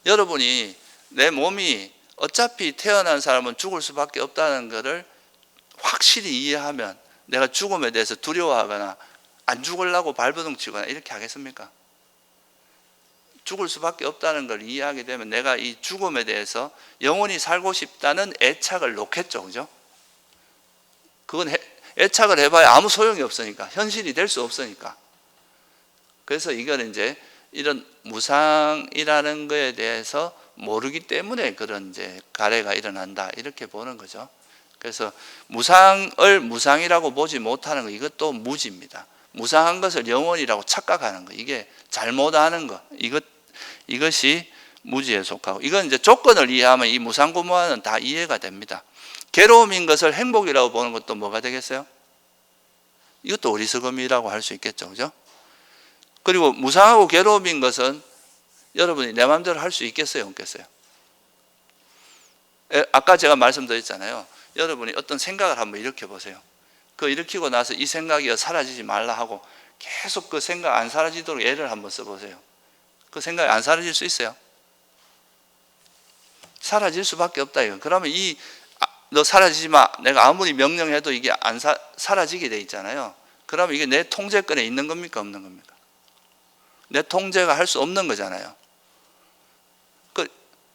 여러분이 내 몸이 어차피 태어난 사람은 죽을 수밖에 없다는 것을 확실히 이해하면 내가 죽음에 대해서 두려워하거나 안 죽으려고 발버둥 치거나 이렇게 하겠습니까? 죽을 수밖에 없다는 걸 이해하게 되면 내가 이 죽음에 대해서 영원히 살고 싶다는 애착을 놓겠죠. 그죠? 그건 애착을 해봐야 아무 소용이 없으니까, 현실이 될 수 없으니까. 그래서 이건 이제 이런 무상이라는 거에 대해서 모르기 때문에 그런 이제 가래가 일어난다, 이렇게 보는 거죠. 그래서 무상을 무상이라고 보지 못하는 거, 이것도 무지입니다. 무상한 것을 영원이라고 착각하는 거, 이게 잘못하는 거, 이것이 무지에 속하고, 이건 이제 조건을 이해하면 이 무상고무한은 다 이해가 됩니다. 괴로움인 것을 행복이라고 보는 것도 뭐가 되겠어요? 이것도 어리석음이라고 할 수 있겠죠. 그죠? 그리고 무상하고 괴로움인 것은 여러분이 내 마음대로 할 수 있겠어요? 없겠어요? 아까 제가 말씀드렸잖아요. 여러분이 어떤 생각을 한번 일으켜 보세요. 그 일으키고 나서 이 생각이 사라지지 말라 하고 계속 그 생각 안 사라지도록 애를 한번 써보세요. 그 생각이 안 사라질 수 있어요? 사라질 수밖에 없다 이거. 그러면 너 사라지지 마, 내가 아무리 명령해도 이게 안 사라지게 돼 있잖아요. 그러면 이게 내 통제권에 있는 겁니까, 없는 겁니까? 내 통제가 할 수 없는 거잖아요.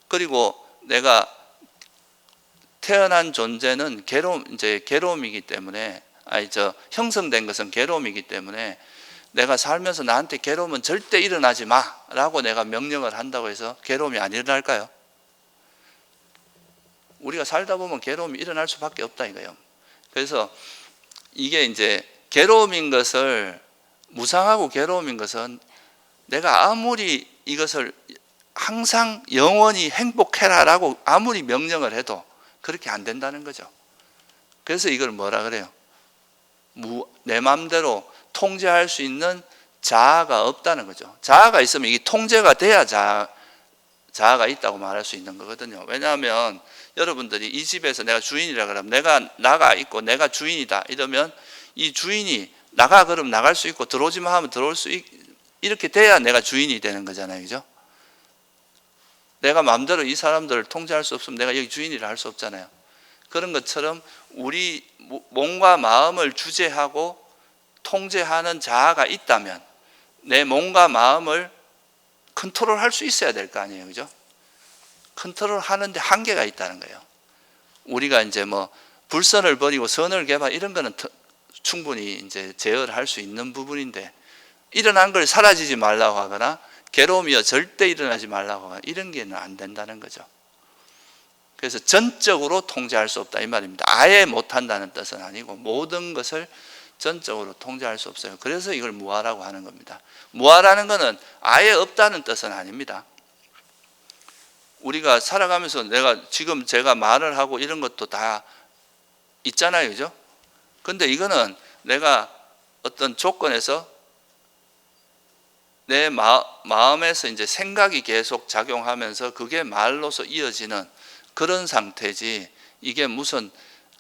그리고 내가 태어난 존재는 괴로움이기 때문에, 형성된 것은 괴로움이기 때문에 내가 살면서 나한테 괴로움은 절대 일어나지 마라고 내가 명령을 한다고 해서 괴로움이 안 일어날까요? 우리가 살다 보면 괴로움이 일어날 수밖에 없다 이거예요. 그래서 이게 이제 괴로움인 것을, 무상하고 괴로움인 것은 내가 아무리 이것을 항상 영원히 행복해라라고 아무리 명령을 해도 그렇게 안 된다는 거죠. 그래서 이걸 뭐라 그래요? 내 마음대로 통제할 수 있는 자아가 없다는 거죠. 자아가 있으면 이게 통제가 돼야 자아가 있다고 말할 수 있는 거거든요. 왜냐하면 여러분들이 이 집에서 내가 주인이라 그러면 내가 나가 있고 내가 주인이다 이러면 이 주인이 나가 그러면 나갈 수 있고 들어오지 마 하면 들어올 수 이렇게 돼야 내가 주인이 되는 거잖아요. 그죠? 내가 마음대로 이 사람들을 통제할 수 없으면 내가 여기 주인이라 할 수 없잖아요. 그런 것처럼 우리 몸과 마음을 주재하고 통제하는 자아가 있다면 내 몸과 마음을 컨트롤할 수 있어야 될 거 아니에요. 그죠? 컨트롤 하는데 한계가 있다는 거예요. 우리가 이제 뭐 불선을 버리고 선을 개발 이런 거는 충분히 이제 제어를 할 수 있는 부분인데, 일어난 걸 사라지지 말라고 하거나 괴로움이여 절대 일어나지 말라고 하거나 이런 게는 안 된다는 거죠. 그래서 전적으로 통제할 수 없다 이 말입니다. 아예 못한다는 뜻은 아니고 모든 것을 전적으로 통제할 수 없어요. 그래서 이걸 무아라고 하는 겁니다. 무아라는 것은 아예 없다는 뜻은 아닙니다. 우리가 살아가면서 지금 제가 말을 하고 이런 것도 다 있잖아요. 그죠? 근데 이거는 내가 어떤 조건에서 내 마음에서 이제 생각이 계속 작용하면서 그게 말로서 이어지는 그런 상태지, 이게 무슨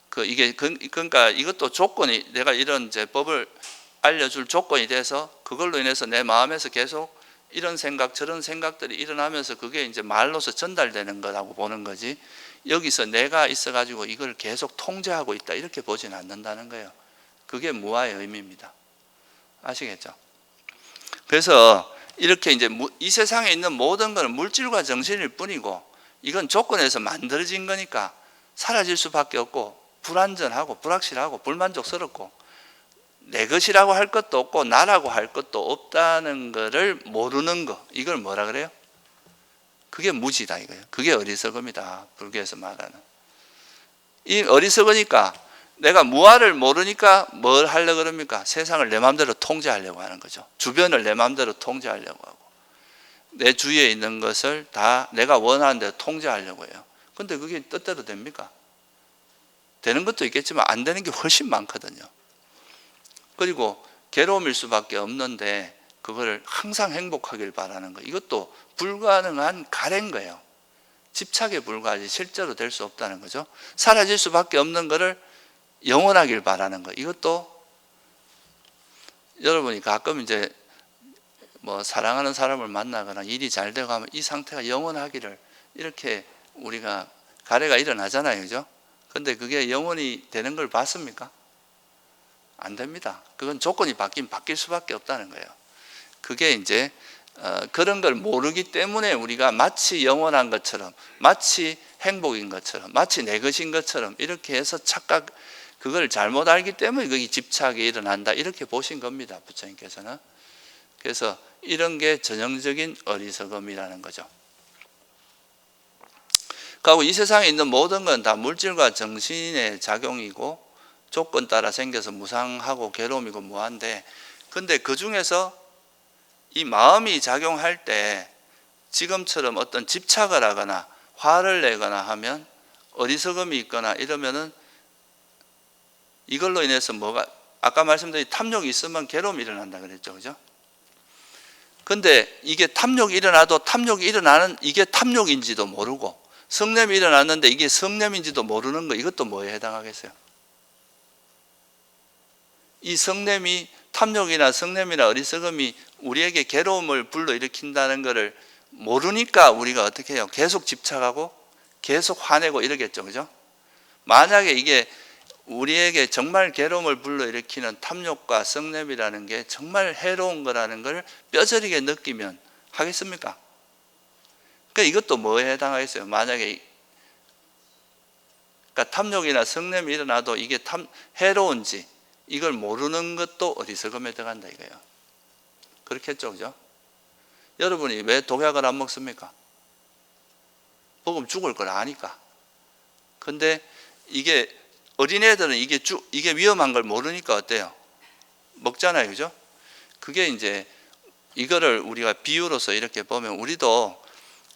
그러니까 이것도 조건이, 내가 이런 이제 법을 알려줄 조건이 돼서 그걸로 인해서 내 마음에서 계속 이런 생각 저런 생각들이 일어나면서 그게 이제 말로서 전달되는 거라고 보는 거지, 여기서 내가 있어가지고 이걸 계속 통제하고 있다 이렇게 보지는 않는다는 거예요. 그게 무아의 의미입니다. 아시겠죠? 그래서 이렇게 이제 이 세상에 있는 모든 것은 물질과 정신일 뿐이고 이건 조건에서 만들어진 거니까 사라질 수밖에 없고 불안전하고 불확실하고 불만족스럽고 내 것이라고 할 것도 없고 나라고 할 것도 없다는 것을 모르는 거, 이걸 뭐라 그래요? 그게 무지다 이거예요. 그게 어리석음이다, 불교에서 말하는. 이 어리석으니까 내가 무아를 모르니까 뭘 하려고 그럽니까? 세상을 내 마음대로 통제하려고 하는 거죠. 주변을 내 마음대로 통제하려고 하고 내 주위에 있는 것을 다 내가 원하는 대로 통제하려고 해요. 근데 그게 뜻대로 됩니까? 되는 것도 있겠지만 안 되는 게 훨씬 많거든요. 그리고 괴로움일 수밖에 없는데 그걸 항상 행복하길 바라는 거, 이것도 불가능한 가래인 거예요. 집착에 불과하지 실제로 될 수 없다는 거죠. 사라질 수밖에 없는 거를 영원하길 바라는 거, 이것도 여러분이 가끔 이제 뭐 사랑하는 사람을 만나거나 일이 잘 되고 하면 이 상태가 영원하기를 이렇게 우리가 가래가 일어나잖아요, 그죠? 근데 그게 영원히 되는 걸 봤습니까? 안 됩니다. 그건 조건이 바뀔 수밖에 없다는 거예요. 그게 이제 그런 걸 모르기 때문에 우리가 마치 영원한 것처럼, 마치 행복인 것처럼, 마치 내 것인 것처럼 이렇게 해서 착각, 그걸 잘못 알기 때문에 거기 집착이 일어난다, 이렇게 보신 겁니다, 부처님께서는. 그래서 이런 게 전형적인 어리석음이라는 거죠. 그리고 이 세상에 있는 모든 건 다 물질과 정신의 작용이고 조건 따라 생겨서 무상하고 괴로움이고 무한데, 근데 그 중에서 이 마음이 작용할 때 지금처럼 어떤 집착을 하거나 화를 내거나 하면, 어리석음이 있거나 이러면은 이걸로 인해서 뭐가, 아까 말씀드린 탐욕이 있으면 괴로움이 일어난다 그랬죠, 그죠? 근데 이게 탐욕이 일어나도 탐욕이 일어나는 이게 탐욕인지도 모르고, 성냄이 일어났는데 이게 성냄인지도 모르는 거, 이것도 뭐에 해당하겠어요? 이 성냄이, 탐욕이나 성냄이나 어리석음이 우리에게 괴로움을 불러일으킨다는 것을 모르니까 우리가 어떻게 해요? 계속 집착하고 계속 화내고 이러겠죠, 그죠? 만약에 이게 우리에게 정말 괴로움을 불러일으키는 탐욕과 성냄이라는 게 정말 해로운 거라는 걸 뼈저리게 느끼면 하겠습니까? 그러니까 이것도 뭐에 해당하겠어요? 만약에 그러니까 탐욕이나 성냄이 일어나도 이게 해로운지 이걸 모르는 것도 어리석음에 들어간다 이거예요. 그렇겠죠, 그죠? 여러분이 왜 독약을 안 먹습니까? 먹으면 죽을 걸 아니까. 근데 이게 어린애들은 이게 위험한 걸 모르니까 어때요? 먹잖아요, 그죠? 그게 이제 이거를 우리가 비유로서 이렇게 보면, 우리도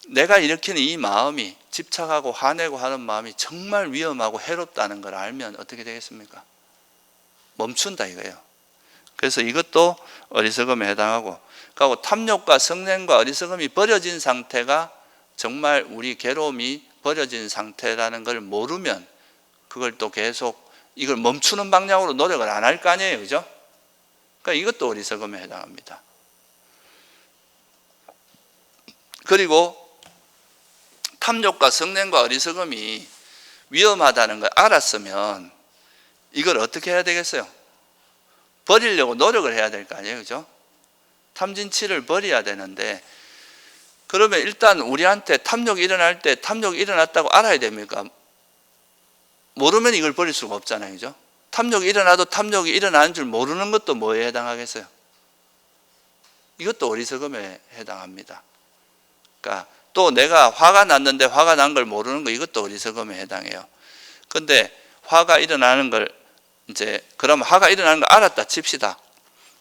내가 일으키는 이 마음이, 집착하고 화내고 하는 마음이 정말 위험하고 해롭다는 걸 알면 어떻게 되겠습니까? 멈춘다 이거예요. 그래서 이것도 어리석음에 해당하고, 그리고 탐욕과 성냄과 어리석음이 버려진 상태가 정말 우리 괴로움이 버려진 상태라는 걸 모르면 그걸 또 계속 이걸 멈추는 방향으로 노력을 안 할 거 아니에요, 그죠? 그러니까 이것도 어리석음에 해당합니다. 그리고 탐욕과 성냄과 어리석음이 위험하다는 걸 알았으면 이걸 어떻게 해야 되겠어요? 버리려고 노력을 해야 될 거 아니에요, 그죠? 탐진치를 버려야 되는데, 그러면 일단 우리한테 탐욕이 일어날 때 탐욕이 일어났다고 알아야 됩니까? 모르면 이걸 버릴 수가 없잖아요, 그죠? 탐욕이 일어나도 탐욕이 일어나는 줄 모르는 것도 뭐에 해당하겠어요? 이것도 어리석음에 해당합니다. 그러니까 또 내가 화가 났는데 화가 난 걸 모르는 거, 이것도 어리석음에 해당해요. 근데 화가 일어나는 걸 이제, 그럼 화가 일어나는 걸 알았다 칩시다.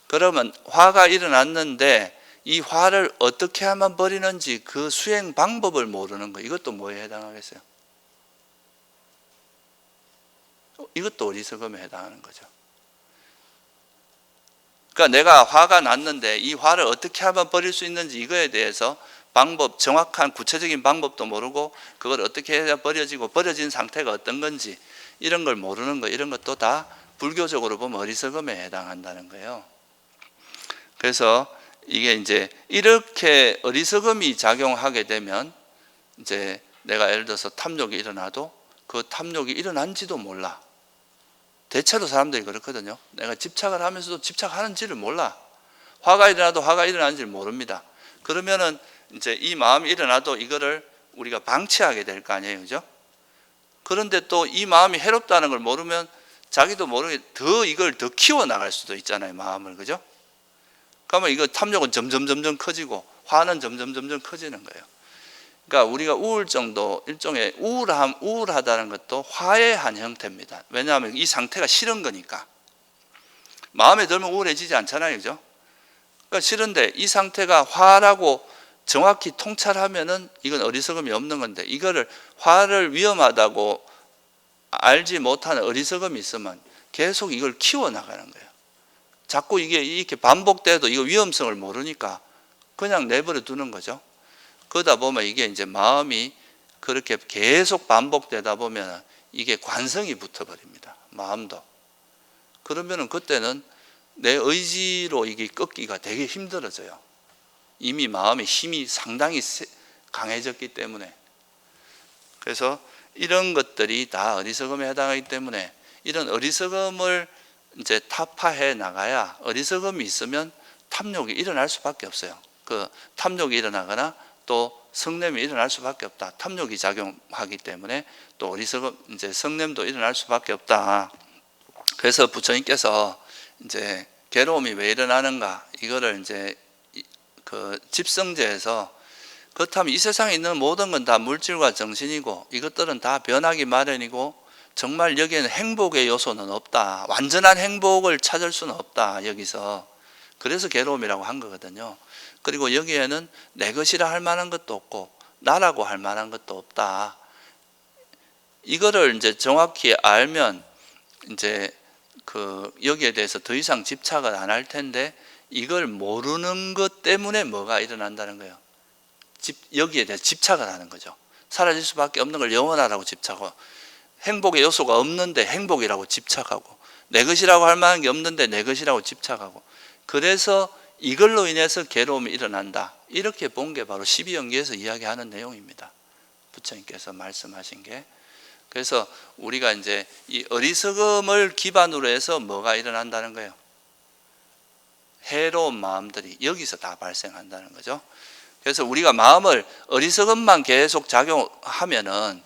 그러면 화가 일어났는데 이 화를 어떻게 하면 버리는지 그 수행 방법을 모르는 거, 이것도 뭐에 해당하겠어요? 이것도 어리석음에 해당하는 거죠. 그러니까 내가 화가 났는데 이 화를 어떻게 하면 버릴 수 있는지, 이거에 대해서 방법, 정확한 구체적인 방법도 모르고 그걸 어떻게 해야 버려지고 버려진 상태가 어떤 건지 이런 걸 모르는 거, 이런 것도 다 불교적으로 보면 어리석음에 해당한다는 거예요. 그래서 이게 이제 이렇게 어리석음이 작용하게 되면 이제 내가 예를 들어서 탐욕이 일어나도 그 탐욕이 일어난지도 몰라. 대체로 사람들이 그렇거든요. 내가 집착을 하면서도 집착하는지를 몰라. 화가 일어나도 화가 일어나는지를 모릅니다. 그러면은 이제 이 마음이 일어나도 이거를 우리가 방치하게 될 거 아니에요, 그죠? 그런데 또 이 마음이 해롭다는 걸 모르면 자기도 모르게 이걸 더 키워나갈 수도 있잖아요, 마음을, 그죠? 그러면 이거 탐욕은 점점 커지고 화는 점점 커지는 거예요. 그러니까 우리가 우울증도 일종의 우울하다는 것도 화의 한 형태입니다. 왜냐하면 이 상태가 싫은 거니까. 마음에 들면 우울해지지 않잖아요, 그죠? 그러니까 싫은데 이 상태가 화라고 정확히 통찰하면은 이건 어리석음이 없는 건데, 이거를 화를 위험하다고 알지 못하는 어리석음이 있으면 계속 이걸 키워나가는 거예요. 자꾸 이게 이렇게 반복돼도 이거 위험성을 모르니까 그냥 내버려 두는 거죠. 그러다 보면 이게 이제 마음이 그렇게 계속 반복되다 보면 이게 관성이 붙어버립니다. 마음도. 그러면은 그때는 내 의지로 이게 꺾기가 되게 힘들어져요. 이미 마음의 힘이 상당히 강해졌기 때문에. 그래서 이런 것들이 다 어리석음에 해당하기 때문에 이런 어리석음을 이제 타파해 나가야, 어리석음이 있으면 탐욕이 일어날 수밖에 없어요. 그 탐욕이 일어나거나 또 성냄이 일어날 수밖에 없다. 탐욕이 작용하기 때문에 또 어리석음, 이제 성냄도 일어날 수밖에 없다. 그래서 부처님께서 이제 괴로움이 왜 일어나는가, 이거를 이제 그 집성제에서, 그렇다면 이 세상에 있는 모든 건 다 물질과 정신이고 이것들은 다 변하기 마련이고 정말 여기에는 행복의 요소는 없다. 완전한 행복을 찾을 수는 없다. 여기서. 그래서 괴로움이라고 한 거거든요. 그리고 여기에는 내 것이라 할 만한 것도 없고 나라고 할 만한 것도 없다. 이거를 이제 정확히 알면 이제 그 여기에 대해서 더 이상 집착을 안 할 텐데, 이걸 모르는 것 때문에 뭐가 일어난다는 거예요. 여기에 대해서 집착을 하는 거죠. 사라질 수밖에 없는 걸 영원하라고 집착하고, 행복의 요소가 없는데 행복이라고 집착하고, 내 것이라고 할 만한 게 없는데 내 것이라고 집착하고, 그래서 이걸로 인해서 괴로움이 일어난다. 이렇게 본 게 바로 12연기에서 이야기하는 내용입니다. 부처님께서 말씀하신 게. 그래서 우리가 이제 이 어리석음을 기반으로 해서 뭐가 일어난다는 거예요? 해로운 마음들이 여기서 다 발생한다는 거죠. 그래서 우리가 마음을 어리석음만 계속 작용하면은,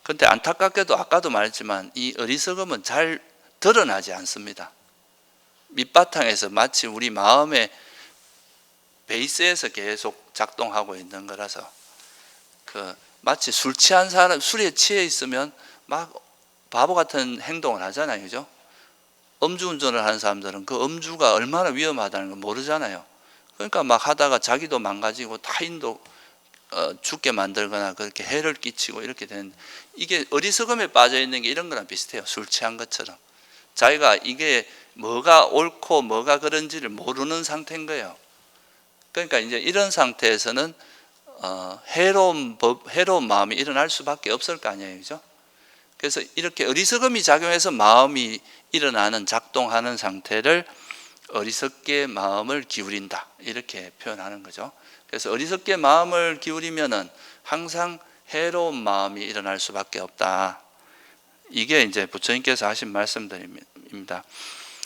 근데 안타깝게도 아까도 말했지만 이 어리석음은 잘 드러나지 않습니다. 밑바탕에서 마치 우리 마음의 베이스에서 계속 작동하고 있는 거라서, 마치 술 취한 사람, 술에 취해 있으면 막 바보 같은 행동을 하잖아요. 그죠? 음주운전을 하는 사람들은 그 음주가 얼마나 위험하다는 걸 모르잖아요. 그러니까 막 하다가 자기도 망가지고 타인도 죽게 만들거나 그렇게 해를 끼치고 이렇게 되는데, 이게 어리석음에 빠져 있는 게 이런 거랑 비슷해요. 술 취한 것처럼. 자기가 이게 뭐가 옳고 뭐가 그런지를 모르는 상태인 거예요. 그러니까 이제 이런 상태에서는 해로운 마음이 일어날 수밖에 없을 거 아니에요. 그죠? 그래서 이렇게 어리석음이 작용해서 마음이 일어나는, 작동하는 상태를 어리석게 마음을 기울인다. 이렇게 표현하는 거죠. 그래서 어리석게 마음을 기울이면은 항상 해로운 마음이 일어날 수밖에 없다. 이게 이제 부처님께서 하신 말씀들입니다.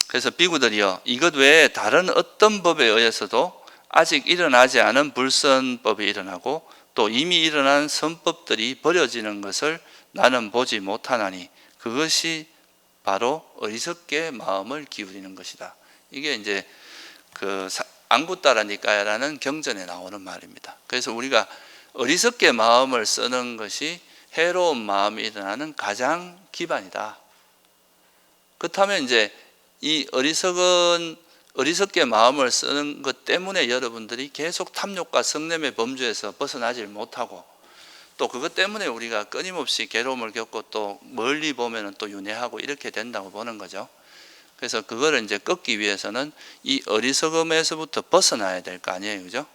그래서 비구들이여, 이것 외에 다른 어떤 법에 의해서도 아직 일어나지 않은 불선법이 일어나고 또 이미 일어난 선법들이 버려지는 것을 나는 보지 못하나니 그것이 바로 어리석게 마음을 기울이는 것이다. 이게 이제 그 안구따라니까야라는 경전에 나오는 말입니다. 그래서 우리가 어리석게 마음을 쓰는 것이 해로운 마음이 일어나는 가장 기반이다. 그렇다면 이제 이 어리석게 마음을 쓰는 것 때문에 여러분들이 계속 탐욕과 성냄의 범주에서 벗어나질 못하고, 또 그것 때문에 우리가 끊임없이 괴로움을 겪고 또 멀리 보면은 또 윤회하고 이렇게 된다고 보는 거죠. 그래서 그거를 이제 꺾기 위해서는 이 어리석음에서부터 벗어나야 될 거 아니에요. 그죠?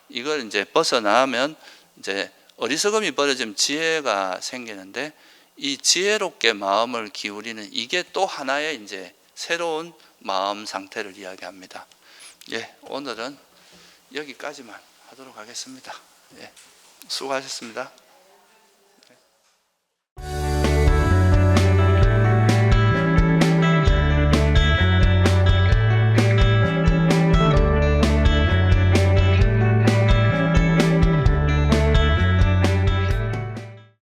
이걸 이제 벗어나면 이제 어리석음이 버려지면 지혜가 생기는데, 이 지혜롭게 마음을 기울이는 이게 또 하나의 이제 새로운 마음 상태를 이야기합니다. 예, 오늘은 여기까지만 하도록 하겠습니다. 예, 수고하셨습니다.